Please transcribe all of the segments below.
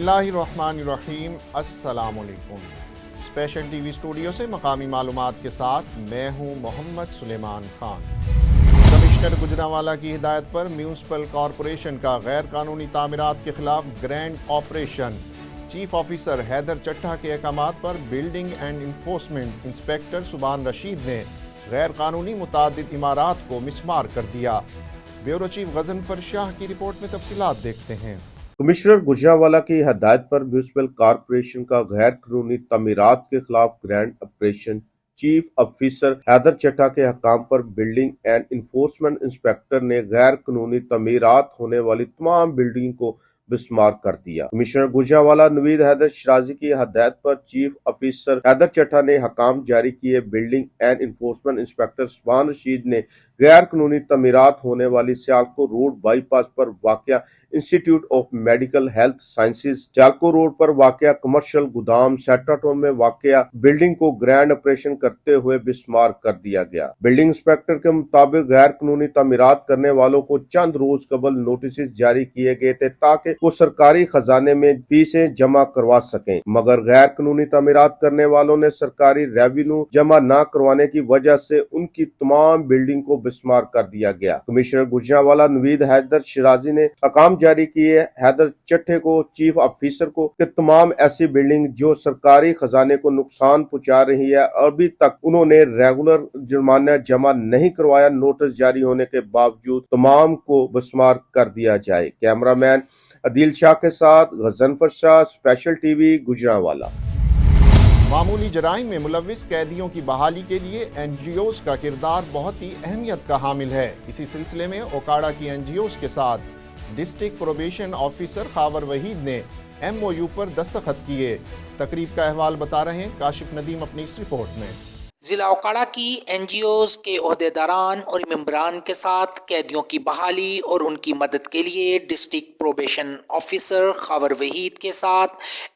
बिस्मिल्लाहिर्रहमानिर्रहीम। अस्सलाम वालेकुम। स्पेशल टीवी स्टूडियो से मकामी मालूमात के साथ मैं हूँ मोहम्मद सुलेमान खान। कमिश्नर गुजरांवाला की हिदायत पर म्यूनसिपल कॉरपोरेशन का गैर कानूनी तामीरात के खिलाफ grand operation. Chief officer Haider Chattha के अहकामात पर बिल्डिंग एंड इन्फोर्समेंट इंस्पेक्टर सुभान रशीद ने गैर कानूनी मुतादिद इमारात को मिसमार कर दिया। ब्यूरो चीफ गजनफर शाह की रिपोर्ट में तफसीलात देखते हैं। कमिश्नर गुजरांवाला की हदायत पर म्यूनसिपल कॉरपोरेशन का गैर कानूनी तमीरात के खिलाफ grand operation. Chief officer Haider Chattha के हकाम पर बिल्डिंग एंड इन्फोर्समेंट इंस्पेक्टर ने गैर कानूनी तमीरात होने वाली तमाम बिल्डिंग को बिस्मार कर दिया। कमिश्नर गुजरांवाला नवीद हैदर शिराजी की हदायत पर चीफ ऑफिसर हैदर चट्टा ने हकाम जारी किए। बिल्डिंग एंड इन्फोर्समेंट इंस्पेक्टर सुभान रशीद ने गैर कानूनी तमीरात होने वाली सियालकोट रोड बाईपास पर वाक़या institute of medical health sciences, Sialkot road पर वाक़या कमर्शियल गोदाम सेट्राटोन में वाक़या बिल्डिंग को ग्रैंड ऑपरेशन करते हुए बिस्मार कर दिया गया। बिल्डिंग इंस्पेक्टर के मुताबिक गैर कानूनी तमीरात करने वालों को चंद रोज कबल नोटिस जारी किए गए थे ताकि वो सरकारी खजाने में फीसें जमा करवा सकें, मगर गैर कानूनी तमीरात करने वालों ने सरकारी रेवेन्यू जमा न करवाने की वजह से उनकी तमाम बिल्डिंग को बिस्मार कर दिया गया। कमिश्नर गुजरांवाला नवीद हैदर शिराजी ने हकाम जारी किए हैदर चट्टे को, चीफ ऑफिसर को कि तमाम ऐसी बिल्डिंग जो सरकारी खजाने को नुकसान पहुंचा रही है, अभी तक उन्होंने रेगुलर जुर्माना जमा नहीं करवाया, नोटिस जारी होने के बावजूद तमाम को बिस्मार कर दिया जाए। कैमरामैन अदील शाह के साथ गजनफर शाह, स्पेशल टीवी, गुजरांवाला। मामूली जराइम में मुलव्विस कैदियों की बहाली के लिए NGOs का किरदार बहुत ही अहमियत का हामिल है। इसी सिलसिले में ओकाड़ा की NGOs के साथ district probation officer Khawar Waheed ने MOU पर दस्तखत किए। तकरीब का अहवाल बता रहे हैं काशिफ नदीम अपनी इस रिपोर्ट में। जिला ओकाड़ा की NGOs के ओहदेदारान और मेंबरान के साथ कैदियों की बहाली और उनकी मदद के लिए district probation officer Khawar Waheed के साथ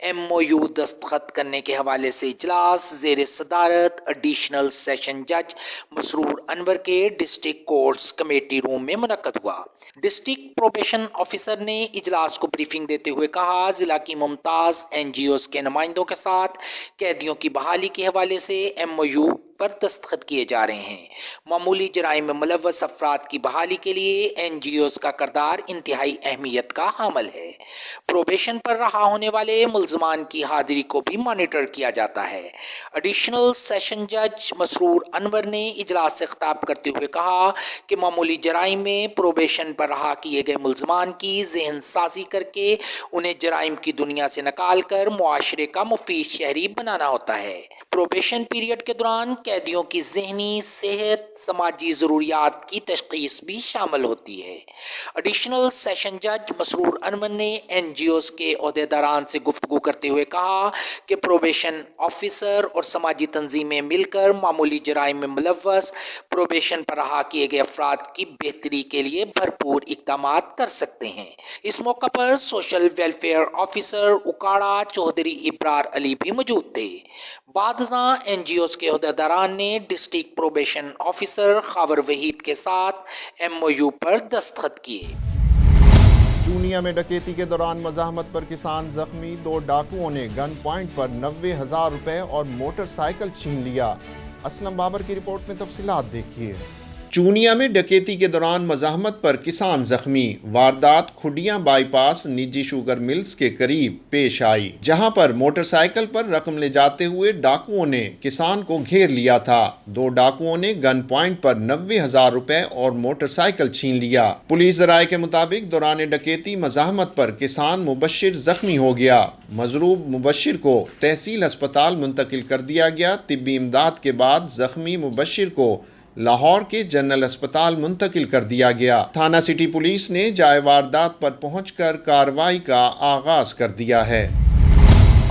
MOU दस्तखत करने के हवाले से इजलास ज़ेर सदारत एडिशनल सेशन जज मसरूर अनवर के डिस्ट्रिक्ट कोर्ट्स कमेटी रूम में मुनक्कद हुआ। डिस्ट्रिक्ट प्रोबेशन ऑफिसर ने इजलास को ब्रीफिंग देते हुए कहा, जिला की मुमताज़ NGOs के नुमाइंदों के साथ कैदियों की बहाली के हवाले से MOU पर दस्तखत किए जा रहे हैं। मामूली जराइम में मुलव्वस अफराद की बहाली के लिए NGOs का किरदार इंतहाई अहमियत का हामिल है। प्रोबेशन पर रहा होने वाले मुल्ज़मान की हाजिरी को भी मॉनिटर किया जाता है। एडिशनल सेशन जज मसरूर अनवर ने इजलास से खिताब करते हुए कहा कि मामूली जराइम में प्रोबेशन पर रहा किए गए मुल्ज़मान की ज़हन साजी करके उन्हें जराइम की दुनिया से निकाल कर मुआशरे का मुफीद शहरी बनाना होता है। प्रोबेशन पीरियड के दौरान कैदियों की ज़हनी सेहत, समाजी ज़रूरियात की तशख़ीस भी शामिल होती है। एडिशनल सेशन जज मसरूर अनवर ने NGOs के ओहदेदारान से गुफ्तगू करते हुए कहा कि प्रोबेशन ऑफिसर और समाजी तंजीमें मिलकर मामूली जराइम में मुलव्वस प्रोबेशन पर रहा किए गए अफराद की बेहतरी के लिए भरपूर इक़दामात कर सकते हैं। इस मौका पर social welfare officer Okara Chaudhry Ibrar Ali भी मौजूद थे। बादशाह NGOs के ओहदेदारान ने district probation officer Khawar Waheed के साथ MOU पर दस्तखत किए। चूनिया में डकैती के दौरान मज़ाहमत पर किसान जख्मी। 2 डाकुओं ने गन पॉइंट पर 90,000 रुपए और मोटरसाइकिल छीन लिया। असलम बाबर की रिपोर्ट में तफसीलात देखिए। चूनिया में डकैती के दौरान मज़ाहमत पर किसान जख्मी। वारदात खुडियां बाईपास निजी शुगर मिल्स के करीब पेश आई, जहां पर मोटरसाइकिल पर रकम ले जाते हुए डाकुओं ने किसान को घेर लिया था। 2 डाकुओं ने गन पॉइंट पर 90,000 रुपए और मोटरसाइकिल छीन लिया। पुलिस राय के मुताबिक दौरान डकैती मज़ाहमत पर किसान मुबशिर जख्मी हो गया। मजरूब मुबशिर को तहसील अस्पताल मुंतकिल कर दिया गया। तिब्बी इमदाद के बाद जख्मी मुबशिर को लाहौर के जनरल अस्पताल मुंतकिल कर दिया गया। थाना सिटी पुलिस ने जाए वारदात पर पहुंचकर कार्रवाई का आगाज कर दिया है।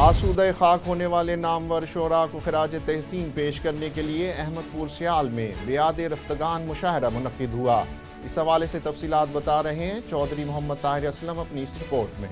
آسودہ خاک ہونے والے نامور شعراء کو خراج تحسین پیش کرنے کے لیے احمد پور سیال میں بیاد رفتگان مشاعرہ منعقد ہوا۔ اس حوالے سے تفصیلات بتا رہے ہیں چودھری محمد طاہر اسلم اپنی اس رپورٹ میں۔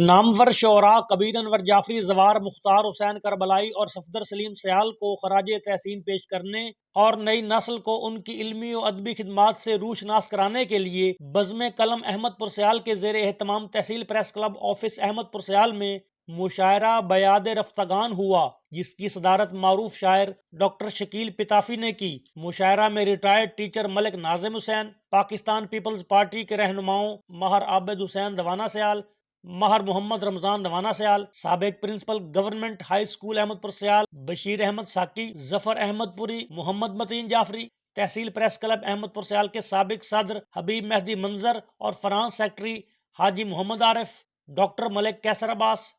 نامور شعراء کبیر انور جعفری، زوار مختار حسین کربلائی اور صفدر سلیم سیال کو خراج تحسین پیش کرنے اور نئی نسل کو ان کی علمی و ادبی خدمات سے روشناس کرانے کے لیے بزم قلم احمد پور سیال کے زیر اہتمام تحصیل پریس کلب آفس احمد پور سیال میں مشاعرہ بیاد رفتگان ہوا، جس کی صدارت معروف شاعر ڈاکٹر شکیل پتافی نے کی۔ مشاعرہ میں ریٹائرڈ ٹیچر ملک ناظم حسین، پاکستان پیپلز پارٹی کے رہنماؤں ماہر عابد حسین دوانہ سیال، ماہر محمد رمضان دوانہ سیال، سابق principal government high school Ahmadpur Sial Bashir Ahmad Saki, Zafar Ahmad Puri, Muhammad Mateen Jafri, tehsil press club Ahmadpur Sial کے سابق صدر حبیب مہدی منظر اور فرانس سیکرٹری حاجی محمد عارف، ڈاکٹر ملک کیسر عباس،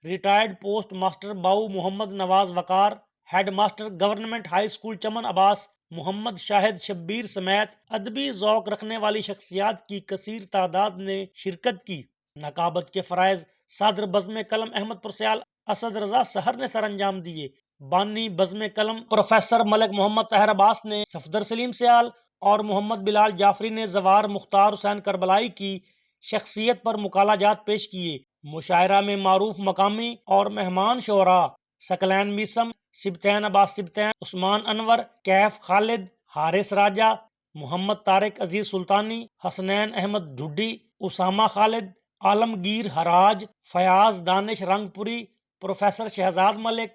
retired post master Bao Muhammad Nawaz Waqar, head master government high school Chaman Abbas, محمد شاہد شبیر سمیت ادبی ذوق رکھنے والی شخصیات کی کثیر تعداد نے شرکت کی۔ نقابت کے فرائض صدر بزم قلم احمد پور سیال اسد رضا سحر نے سر انجام دیے۔ بانی بزم قلم پروفیسر ملک محمد طاہر عباس نے صفدر سلیم سیال اور محمد بلال جعفری نے زوار مختار حسین کربلائی کی شخصیت پر مقالہ جات پیش کیے۔ مشاعرہ میں معروف مقامی اور مہمان شعراء ثقلین میسم، سبطین عباس سبطین، عثمان انور، کیف خالد، حارث راجہ، محمد طارق عزیز سلطانی، حسنین احمد ڈھڈی، اسامہ خالد، عالمگیر حراج، فیاض دانش رنگ پوری، پروفیسر شہزاد ملک،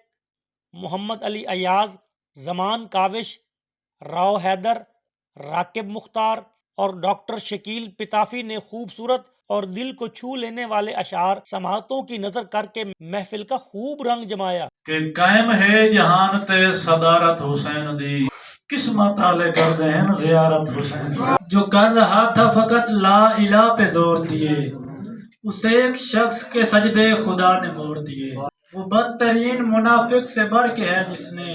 محمد علی ایاز، زمان کاوش، راؤ حیدر، راکب مختار اور ڈاکٹر شکیل پتافی نے خوبصورت اور دل کو چھو لینے والے اشعار سماعتوں کی نظر کر کے محفل کا خوب رنگ جمایا۔ کہ قائم ہے جہان تے صدارت حسین دی، قسمت آلے کر دین زیارت حسین دی۔ جو کر رہا تھا فقط لا الہ پہ زور دیے، اس ایک شخص کے سجدے خدا نے موڑ دیے۔ وہ بدترین منافق سے بڑھ کے ہے جس نے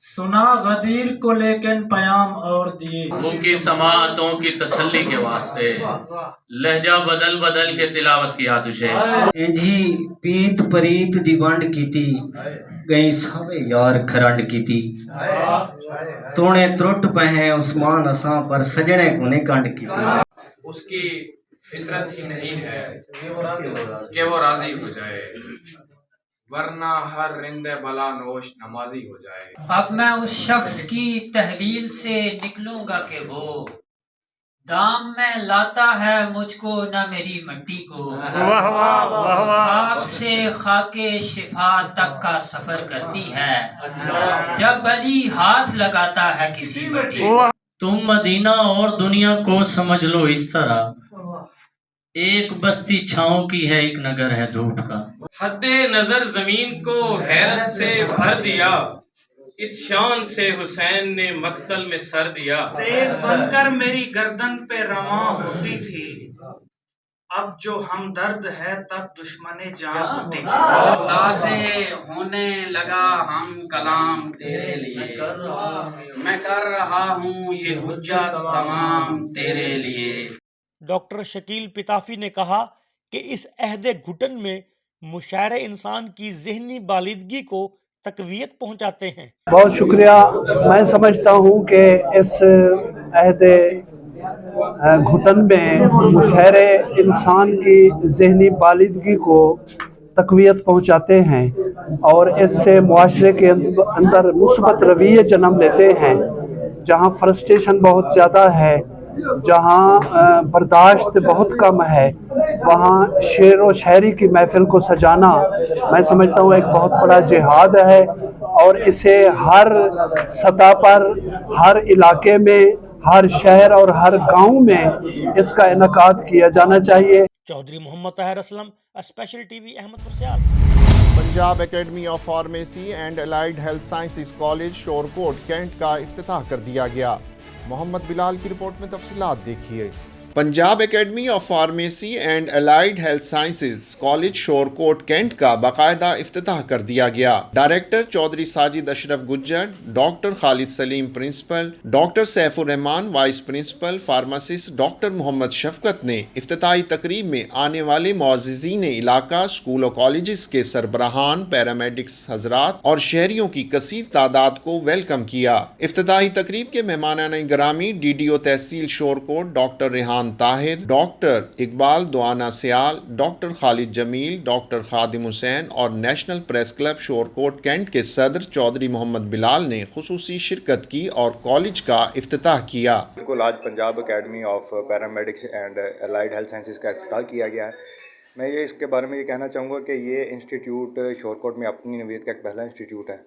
سنا غدیر کو لیکن پیام اور دیے۔ وہ کی سماعتوں کی تسلی کے واسطے لہجہ بدل بدل کے تلاوت کیا تجھے۔ جی پیت پریت دی ونڈ کیتی، گئی سوے یار کھرنڈ کیتی، تونے ترٹ پہ ہیں عثمان اساں پر سجنے کو نے کنڈ کیتی۔ اس کی فطرت ہی نہیں ہے کہ وہ راضی ہو جائے، ورنہ ہر رند بلا نوش نمازی ہو جائے۔ اب میں اس شخص کی تحویل سے نکلوں گا کہ وہ دام میں لاتا ہے مجھ کو نہ میری مٹی کو، خاک سے خاک شفا تک کا سفر کرتی ہے جب علی ہاتھ لگاتا ہے کسی مٹی کو۔ تم مدینہ اور دنیا کو سمجھ لو اس طرح، ایک بستی چھاؤں کی ہے ایک نگر ہے دھوپ کا۔ حد نظر زمین کو حیرت سے بھر دیا، اس شان سے حسین نے مقتل میں سر دیا۔ تیر بن کر میری گردن پہ رواں ہوتی تھی، اب جو ہمدرد ہے تب دشمن جان ہوتی تھی۔ خدا سے ہونے لگا ہم کلام تیرے لیے، میں کر رہا ہوں یہ حجت تمام تیرے لیے۔ ڈاکٹر شکیل پتافی نے کہا کہ اس عہد گھٹن میں مشاعرے انسان کی ذہنی بالیدگی کو تقویت پہنچاتے ہیں۔ بہت شکریہ۔ میں سمجھتا ہوں کہ اس عہد گھٹن میں مشاعرے انسان کی ذہنی بالیدگی کو تقویت پہنچاتے ہیں اور اس سے معاشرے کے اندر مثبت رویے جنم لیتے ہیں۔ جہاں فرسٹریشن بہت زیادہ ہے، جہاں برداشت بہت کم ہے، وہاں شعر و شاعری کی محفل کو سجانا میں سمجھتا ہوں ایک بہت بڑا جہاد ہے، اور اسے ہر سطح پر، ہر علاقے میں، ہر شہر اور ہر گاؤں میں اس کا انعقاد کیا جانا چاہیے۔ Chaudhry Muhammad Tahir Aslam, special T V Ahmadpur Sial. Punjab academy of pharmacy and allied health sciences college Shorkot cantt کا افتتاح کر دیا گیا۔ محمد بلال کی رپورٹ میں تفصیلات دیکھیے۔ Punjab academy of pharmacy and allied health sciences college Shorkot cantt का बाकायदा इफ्तिताह कर दिया गया। Director Chaudhry Sajid Ashraf Gujjar, doctor Khalid Saleem principal, doctor Saifur Rehman vice principal, pharmacist doctor Mohammad Shafqat ने इफ्तिताही तकरीब में आने वाले मुअज़्ज़िज़ीन इलाका, स्कूल और कॉलेजेस के सरबराहान, पैरामेडिक्स हजरात और शहरियों की कसीर तादाद को वेलकम किया। इफ्तिताही तकरीब के मेहमानान ग्रामी DDO tehsil Shorkot doctor Rehan Tahir, doctor Iqbal Duana Sial, doctor Khalid Jamil, doctor Khadim Hussain और national press club Shorkot cantt के सदर चौधरी मोहम्मद बिलाल ने खुसूसी शिरकत की और कॉलेज का इफ्तिताह किया। बिल्कुल, आज Punjab academy of paramedics and allied health sciences का इफ्तिताह किया गया है। मैं ये इसके बारे में ये कहना चाहूँगा कि ये इंस्टीट्यूट शोरकोट में अपनी नवीयत का एक पहला इंस्टीट्यूट है।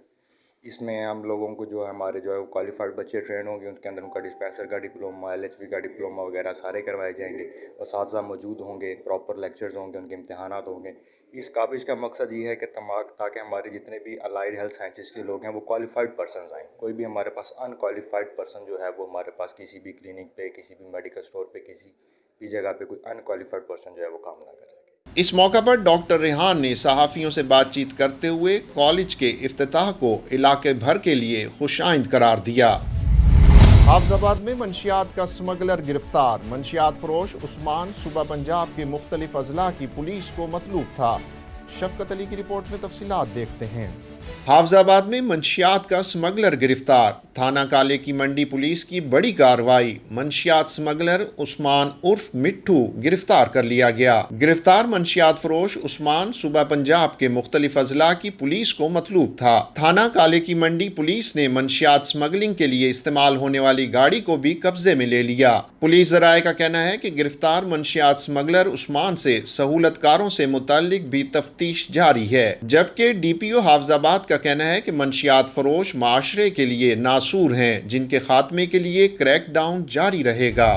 इसमें हम लोगों को जो है हमारे जो है वो क्वालिफाइड बच्चे ट्रेन होंगे, उनके अंदर उनका डिस्पेंसर का डिप्लोमा, LHV का डिप्लोमा वगैरह सारे करवाए जाएंगे और साथ मौजूद होंगे, प्रॉपर लेक्चर्स होंगे, उनके इम्तहानात होंगे। इस काबिज का मकसद ये है कि ताकि हमारे जितने भी अलाइड हेल्थ साइंसेज के लोग हैं वो क्वालिफाइड पर्सन आएँ। कोई भी हमारे पास अनक्वालिफाइड पर्सन जो है वो हमारे पास किसी भी क्लिनिक पे, किसी भी मेडिकल स्टोर पे, किसी भी जगह पे कोई अनक्वालिफाइड पर्सन जो है वो काम ना कर सके। इस मौका पर डॉक्टर रेहान ने सहाफ़ियों से बातचीत करते हुए कॉलेज के इफ्तिताह को इलाके भर के लिए खुशाइंद करार दिया। हाफिजाबाद में मंशियात का स्मगलर गिरफ्तार। मंशियात फरोश उस्मान सूबा पंजाब के मुख्तलिफ अजला की पुलिस को मतलूब था। शफकत अली की रिपोर्ट में तफसीलात देखते हैं। हाफिजाबाद में मंशियात का स्मगलर गिरफ्तार। थाना काले की मंडी पुलिस की बड़ी कार्रवाई। मंशियात स्मगलर उस्मान उर्फ मिट्ठू गिरफ्तार कर लिया गया। गिरफ्तार मंशियात फरोश उस्मान सूबा पंजाब के मुख्तलिफ अजला की पुलिस को मतलूब था। थाना काले की मंडी पुलिस ने मंशियात स्मगलिंग के लिए इस्तेमाल होने वाली गाड़ी को भी कब्जे में ले लिया। पुलिस ज़राए का कहना है कि गिरफ्तार मंशियात स्मगलर उस्मान से सहूलतकारों से मुताल्लिक भी तफ्तीश जारी है, जबकि DPO हाफिजाबाद का कहना है कि मंशियात फरोश माशरे के लिए नासूर हैं, जिनके खात्मे के लिए क्रैकडाउन जारी रहेगा।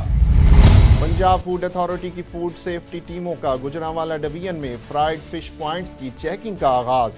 पंजाब फूड अथॉरिटी की फूड सेफ्टी टीमों का गुजरांवाला डिवीजन में फ्राइड फिश पॉइंट्स की चेकिंग का आगाज।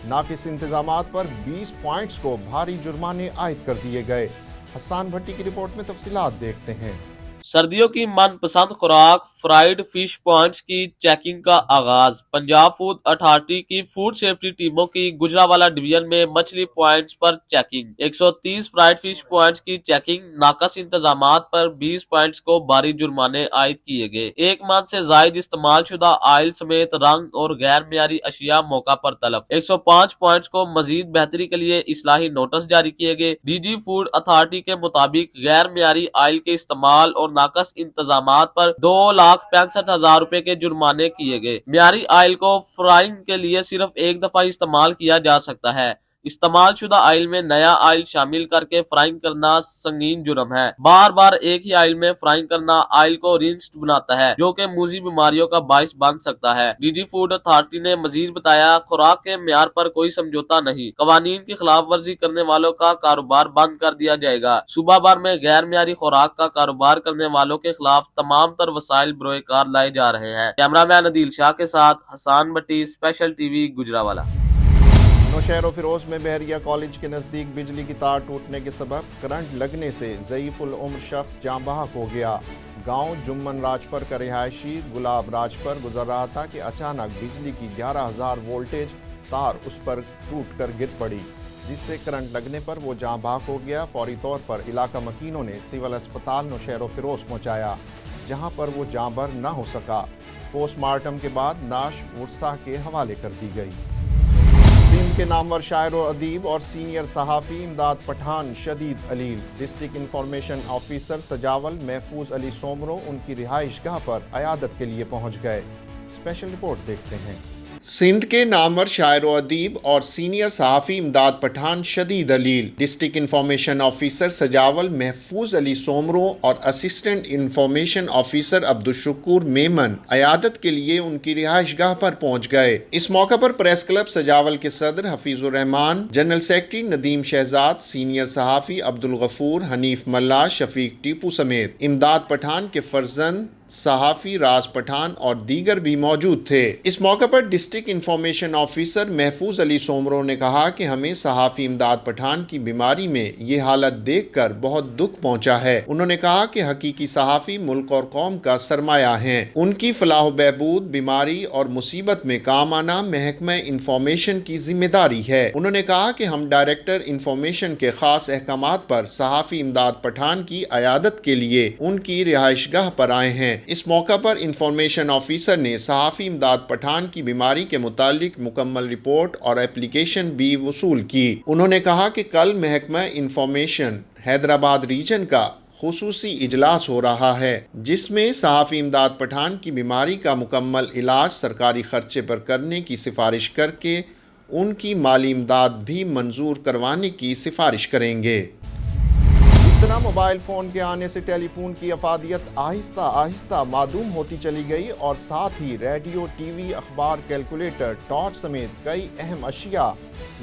नाकिस इंतजामात पर 20 पॉइंट्स को भारी जुर्माने आयद कर दिए गए। हसन भट्टी की रिपोर्ट में तफसीलात देखते हैं। सर्दियों की मनपसंद खुराक फ्राइड फिश पॉइंट्स की चेकिंग का आगाज। पंजाब फूड अथॉरिटी की फूड सेफ्टी टीमों की गुजरांवाला डिवीजन में मछली पॉइंट्स पर चेकिंग। 130 फ्राइड फिश पॉइंट्स की चेकिंग। नाकस इंतजामात पर 20 पॉइंट्स को भारी जुर्माने आयद किए गए। 1 माह से जायद इस्तेमाल शुदा आयल समेत रंग और गैर मियारी अशिया मौका पर तलफ। 105 पॉइंट्स को मजीद बेहतरी के लिए इस्लाही नोटिस जारी किए गए। DG फूड अथॉरिटी के मुताबिक गैर मियारी आयल के इस्तेमाल और नाकस इंतजामात पर 2,65,000 रुपए के जुर्माने किए गए। मियारी आयल को फ्राइंग के लिए सिर्फ एक दफा इस्तेमाल किया जा सकता है। इस्तेमाल शुदा आयल में नया आयल शामिल करके फ्राइंग करना संगीन जुर्म है। बार बार एक ही आयल में फ्राइंग करना आयल को रिंस्ड बनाता है, जो कि मूजी बीमारियों का बाइस बन सकता है। DG फूड अथॉरिटी ने मजीद बताया, खुराक के म्यार पर कोई समझौता नहीं। कवानीन की खिलाफ वर्जी करने वालों का कारोबार बंद कर दिया जाएगा। सूबा भर में गैर म्यारी खुराक का कारोबार करने वालों के खिलाफ तमाम तर वसाइल बरोए कार लाए जा रहे हैं। कैमरामैन अदील शाह के साथ हसन भट्टी, स्पेशल TV, गुजरांवाला। नौशहर फिरोज में बहरिया कॉलेज के नज़दीक बिजली की तार टूटने के सबब करंट लगने से ज़ईफ़ुल उम्र शख्स जाँ बहक हो गया। गांव जुम्मन राजपर का रिहायशी गुलाब राजपर गुजर रहा था कि अचानक बिजली की 11,000 वोल्टेज तार उस पर टूट कर गिर पड़ी, जिससे करंट लगने पर वो जाँ बहक हो गया। फौरी तौर पर इलाका मकीनों ने सिविल अस्पताल नौशहर फिरोज पहुँचाया, जहाँ पर वो जाँ बर न हो सका। पोस्टमार्टम के बाद नाश वर्सा के हवाले कर दी गई। सिंध के नामवर शायर व अदीब और सीनियर सहाफ़ी इमदाद पठान शदीद अलील, डिस्ट्रिक्ट इंफॉर्मेशन ऑफिसर सजावल महफूज अली सोमरो उनकी रिहाइश गाह पर अयादत के लिए पहुँच गए। स्पेशल रिपोर्ट देखते हैं। सिंध के नामवर शायर व अदीब और सीनियर सहाफ़ी इमदाद पठान शदीद अलील, डिस्ट्रिक्ट इंफॉर्मेशन ऑफिसर सजावल महफूज अली सोमरो और असिस्टेंट इंफॉर्मेशन ऑफिसर अब्दुलशुकूर मेमन अयादत के लिए उनकी रिहाइश गाह पर पहुँच गए। इस मौका पर प्रेस क्लब सजावल के सदर Hafeezur Rehman, general secretary Nadeem Shahzad, senior सहाफ़ी अब्दुल गफूर, हनीफ मल्ला, शफीक टीपू समेत इमदाद पठान के फर्जंद सहाफ़ी राज पठान और दीगर भी मौजूद थे। इस मौके पर डिस्ट्रिक्ट इंफॉर्मेशन ऑफिसर महफूज अली सोमरो ने कहा कि हमें सहाफ़ी इमदाद पठान की बीमारी में ये हालत देखकर बहुत दुख पहुंचा है। उन्होंने कहा कि हकीकी सहाफ़ी मुल्क और कौम का सरमाया हैं। उनकी फलाह बहबूद, बीमारी और मुसीबत में काम आना महकमा इंफॉर्मेशन की जिम्मेदारी है। उन्होंने कहा कि हम डायरेक्टर इंफॉर्मेशन के खास अहकामात पर सहाफ़ी इमदाद पठान की अयादत के लिए उनकी रिहाइशगाह पर आए हैं। इस मौका पर इंफॉर्मेशन ऑफिसर ने सहाफ़ी इमदाद पठान की बीमारी के मुतालिक मुकम्मल रिपोर्ट और एप्लीकेशन भी वसूल की। उन्होंने कहा कि कल महकमा इंफॉर्मेशन हैदराबाद रीजन का खुसूसी इजलास हो रहा है, जिसमें सहाफ़ी इमदाद पठान की बीमारी का मुकम्मल इलाज सरकारी खर्चे पर करने की सिफारिश करके उनकी माली इमदाद भी मंजूर करवाने की सिफारिश करेंगे। इस तरह मोबाइल फ़ोन के आने से टेलीफोन की अफादियत आहिस्ता आहिस्ता मादूम होती चली गई और साथ ही रेडियो, टीवी, अखबार, कैलकुलेटर, टॉर्च समेत कई अहम अशिया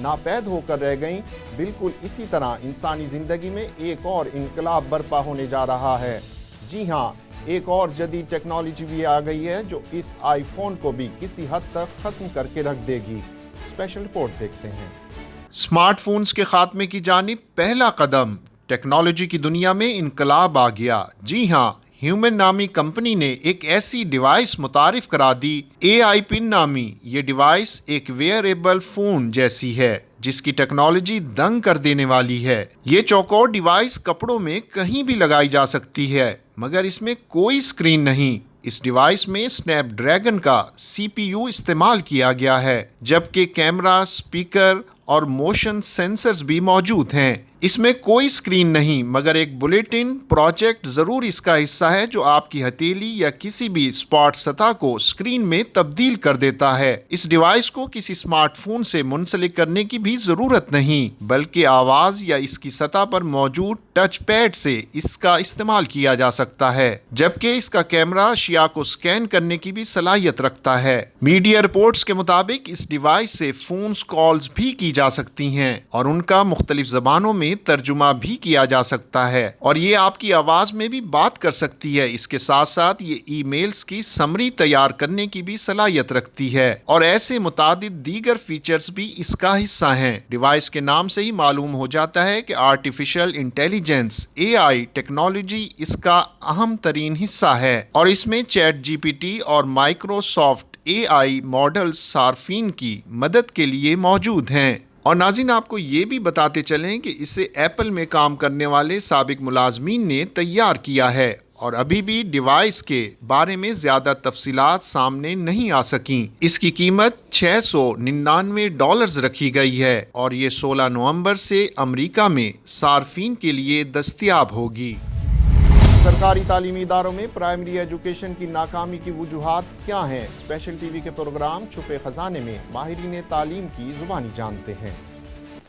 नापैद होकर रह गईं। बिल्कुल इसी तरह इंसानी ज़िंदगी में एक और इनकलाब बर्पा होने जा रहा है। जी हाँ, एक और जदीद टेक्नोलॉजी भी आ गई है जो इस आईफोन को भी किसी हद तक ख़त्म करके रख देगी। स्पेशल रिपोर्ट देखते हैं। स्मार्टफोन्स के खात्मे की जानिब पहला कदम, टेक्नोलॉजी की दुनिया में इनकलाब आ गया। जी हाँ, ह्यूमन नामी कंपनी ने एक ऐसी डिवाइस मुतारिफ करा दी। AI पिन नामी ये डिवाइस एक वेयरेबल फ़ोन जैसी है जिसकी टेक्नोलॉजी दंग कर देने वाली है। ये चौकोर डिवाइस कपड़ों में कहीं भी लगाई जा सकती है, मगर इसमें कोई स्क्रीन नहीं। इस डिवाइस में स्नैपड्रैगन का CPU इस्तेमाल किया गया है, जबकि कैमरा, स्पीकर और मोशन सेंसर्स भी मौजूद हैं। इसमें कोई स्क्रीन नहीं, मगर एक बुलेटिन प्रोजेक्ट ज़रूर इसका हिस्सा है जो आपकी हथेली या किसी भी स्पॉट सतह को स्क्रीन में तब्दील कर देता है। इस डिवाइस को किसी स्मार्टफोन से मुंसलिक करने की भी ज़रूरत नहीं, बल्कि आवाज़ या इसकी सतह पर मौजूद टच पैड से इसका इस्तेमाल किया जा सकता है, जबकि इसका कैमरा अशिया को स्कैन करने की भी सलाहियत रखता है। मीडिया रिपोर्ट्स के मुताबिक इस डिवाइस से फ़ोन्स कॉल्स भी की जा सकती हैं और उनका मुख्तलिफ ज़बानों में तर्जुमा भी किया जा सकता है और ये आपकी आवाज़ में भी बात कर सकती है। इसके साथ साथ ये ईमेल्स की समरी तैयार करने की भी सलाहियत रखती है और ऐसे मुतादिद दीगर फीचर्स भी इसका हिस्सा हैं। डिवाइस के नाम से ही मालूम हो जाता है कि आर्टिफिशियल इंटेलिजेंस AI टेक्नोलॉजी इसका अहम तरीन हिस्सा है और इसमें ChatGPT और माइक्रोसॉफ्ट AI मॉडल सार्फिन की मदद के लिए मौजूद हैं। और नाज़रीन, आपको ये भी बताते चलें कि इसे एप्पल में काम करने वाले साबिक मुलाजमीन ने तैयार किया है और अभी भी डिवाइस के बारे में ज़्यादा तफसीलात सामने नहीं आ सकीं। इसकी कीमत $699 रखी गई है और ये 16 नवंबर से अमेरिका में सार्फिन के लिए दस्तयाब होगी। सरकारी तालीमी इदारों में प्राइमरी एजुकेशन की नाकामी की वजूहात क्या हैं? स्पेशल टीवी के प्रोग्राम छुपे खजाने में माहिरीन तालीम की ज़ुबानी जानते हैं।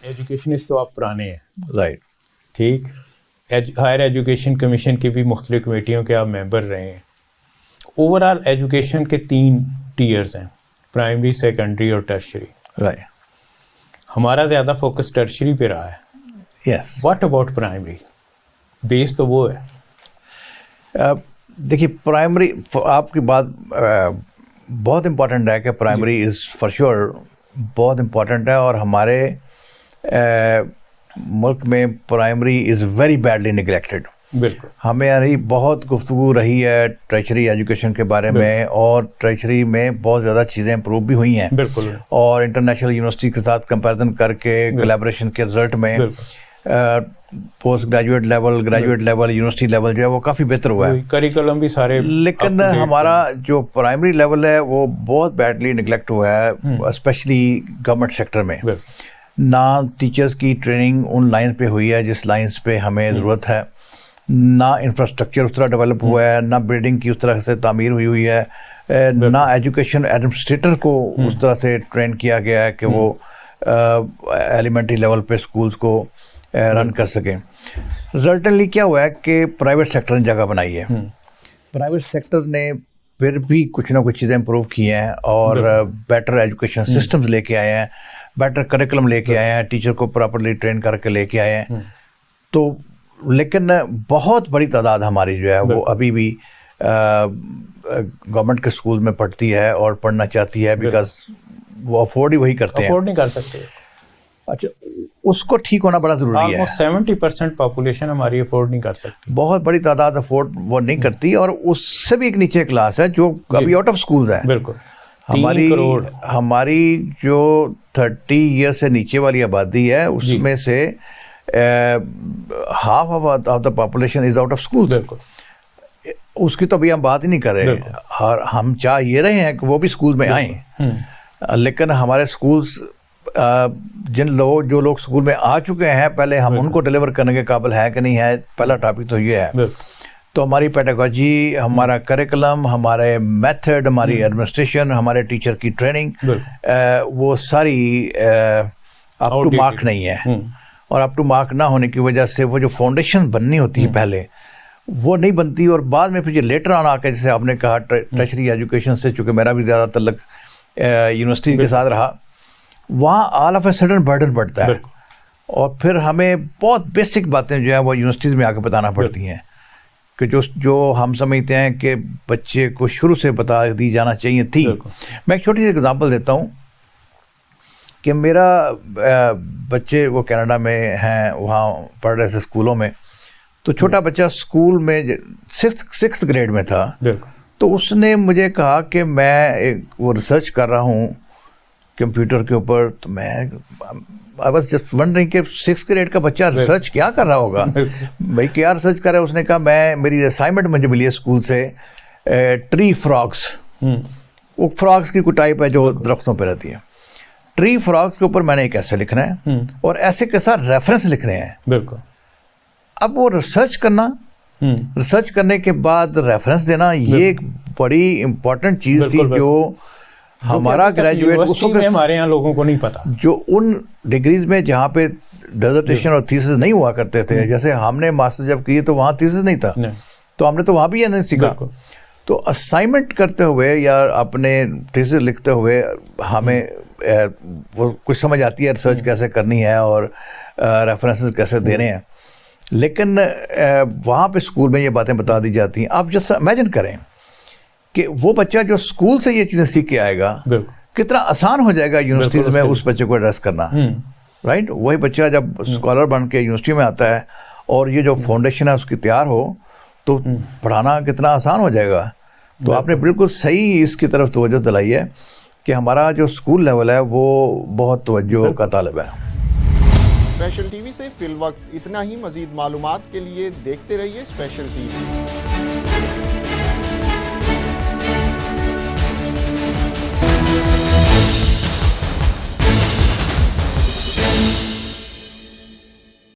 एजुकेशनिस्ट तो आप पुराने हैं, राइट, ठीक। हायर एजुकेशन कमीशन की भी मुख्तलिफ कमेटियों के आप मेंबर रहे हैं। ओवरऑल एजुकेशन के 3 टीयर्स हैं, प्राइमरी, सेकेंडरी और टर्शरी, राइट। हमारा ज़्यादा फोकस टर्शरी पे रहा है। Yes. What about primary? Base तो वो है। देखिए, प्राइमरी, आपकी बात बहुत इम्पोर्टेंट है कि प्राइमरी इज़ फॉर श्योर बहुत इम्पोर्टेंट है और हमारे मुल्क में primary is very badly neglected. बिल्कुल। हमें यानी बहुत गुफ्तगू रही है ट्रेजरी एजुकेशन के बारे में और ट्रेजरी में बहुत ज़्यादा चीज़ें इम्प्रूव भी हुई हैं। बिल्कुल। और इंटरनेशनल यूनिवर्सिटी के साथ कंपैरिजन करके कोलैबोरेशन के रिजल्ट में post graduate level, graduate level, university level जो है वो काफ़ी बेहतर हुआ है। करिकुलम भी सारे। लेकिन हमारा जो प्राइमरी लेवल है वो बहुत बैडली निगलेक्ट हुआ है, स्पेशली गवर्नमेंट सेक्टर में। ना टीचर्स की ट्रेनिंग उन लाइन पे हुई है जिस लाइंस पे हमें ज़रूरत है, ना इंफ्रास्ट्रक्चर उस तरह डेवलप हुआ है, ना बिल्डिंग की उस तरह से तामीर हुई है, ना एजुकेशन एडमिनिस्ट्रेटर को उस तरह से ट्रेन किया गया है कि वो एलिमेंट्री लेवल पे स्कूल्स को रन कर सकें। रिजल्टेंटली क्या हुआ है कि प्राइवेट सेक्टर ने जगह बनाई है। प्राइवेट सेक्टर ने फिर भी कुछ ना कुछ चीज़ें इम्प्रूव की हैं और बेटर एजुकेशन सिस्टम्स लेके आए हैं, बेटर करिकुलम लेके आए हैं, टीचर को प्रॉपरली ट्रेन करके लेके आए हैं। तो लेकिन बहुत बड़ी तादाद हमारी जो है वो अभी भी गवर्नमेंट के स्कूल में पढ़ती है और पढ़ना चाहती है, बिकॉज वो अफोर्ड ही वही करते हैं, अफोर्ड नहीं कर सकते। अच्छा, उसको ठीक होना बड़ा ज़रूरी है। 70% पॉपुलेशन हमारी अफोर्ड नहीं कर सकती, बहुत बड़ी तादाद अफोर्ड वो नहीं करती, और उससे भी एक नीचे क्लास है जो अभी आउट ऑफ स्कूल है। बिल्कुल, हमारी जो 30 ईयर से नीचे वाली आबादी है उसमें से half of the population is out of school. बिल्कुल, उसकी तो अभी हम बात ही नहीं कर रहे, और हम चाह ये रहे हैं कि वो भी स्कूल में आएँ, लेकिन हमारे स्कूल्स जो लोग स्कूल में आ चुके हैं पहले, हम उनको डिलीवर करने के काबिल है कि नहीं है, पहला टॉपिक तो ये है। तो हमारी पेडागोजी, हमारा करिकुलम, हमारे मेथड, हमारी एडमिनिस्ट्रेशन, हमारे टीचर की ट्रेनिंग, वो सारी अप टू मार्क नहीं है, और अप टू मार्क ना होने की वजह से वो जो फाउंडेशन बननी होती है पहले, वो नहीं बनती, और बाद में फिर ये लेटर ऑन आके, जैसे आपने कहा टर्शरी एजुकेशन से, चूँकि मेरा भी ज़्यादा तल्लक यूनिवर्सिटी के साथ रहा, वहाँ all of a sudden burden पड़ता है, और फिर हमें बहुत बेसिक बातें जो है वो यूनिवर्सिटीज़ में आके बताना पड़ती हैं, कि जो हम समझते हैं कि बच्चे को शुरू से बता दी जाना चाहिए थी। मैं एक छोटी सी एग्जांपल देता हूँ कि मेरा बच्चे वो कनाडा में हैं, वहाँ पढ़ रहे थे स्कूलों में, तो छोटा बच्चा स्कूल में सिक्स्थ ग्रेड में था, तो उसने मुझे कहा कि मैं वो रिसर्च कर रहा हूँ कंप्यूटर के ऊपर, तो मैं आई वाज जस्ट वंडरिंग कि 6th ग्रेड का बच्चा रिसर्च क्या कर रहा होगा, भाई क्या रिसर्च कर रहा है। उसने कहा मेरी असाइनमेंट मुझे मिली है स्कूल से, ट्री फ्रॉग्स, वो फ्रॉग्स की कोई टाइप है जो दरख्तों पे रहती है, ट्री फ्रॉग्स के ऊपर मैंने एक ऐसे लिखना है और ऐसे के साथ रेफरेंस लिखने हैं। बिल्कुल, अब वो रिसर्च करना, रिसर्च करने के बाद रेफरेंस देना, ये एक बड़ी इंपॉर्टेंट चीज़ थी जो हमारा ग्रेजुएट में हमारे यहाँ लोगों को नहीं पता, जो उन डिग्रीज में जहाँ पे डिसर्टेशन और थीसिस नहीं हुआ करते थे, जैसे हमने मास्टर जब किए तो वहाँ थीसिस नहीं था, तो हमने तो वहाँ भी ये नहीं सीखा। तो असाइनमेंट करते हुए या अपने थीसिस लिखते हुए हमें वो कुछ समझ आती है रिसर्च कैसे करनी है और रेफरेंसेस कैसे देने हैं, लेकिन वहाँ पे स्कूल में ये बातें बता दी जाती हैं। आप जैसा इमेजिन करें कि वो बच्चा जो स्कूल से ये चीज़ें सीख के आएगा, कितना आसान हो जाएगा यूनिवर्सिटीज़ में उस बच्चे को एड्रेस करना, राइट। वही बच्चा जब स्कॉलर बन के यूनिवर्सिटी में आता है और ये जो फाउंडेशन है उसकी तैयार हो, तो पढ़ाना कितना आसान हो जाएगा। तो आपने बिल्कुल सही इसकी तरफ तवज्जो दिलाई है कि हमारा जो स्कूल लेवल है वो बहुत तवज्जो का तालिब है। स्पेशल टीवी से फिल वक्त इतना ही। मजीद मालूमात के लिए देखते रहिए स्पेशल टीवी।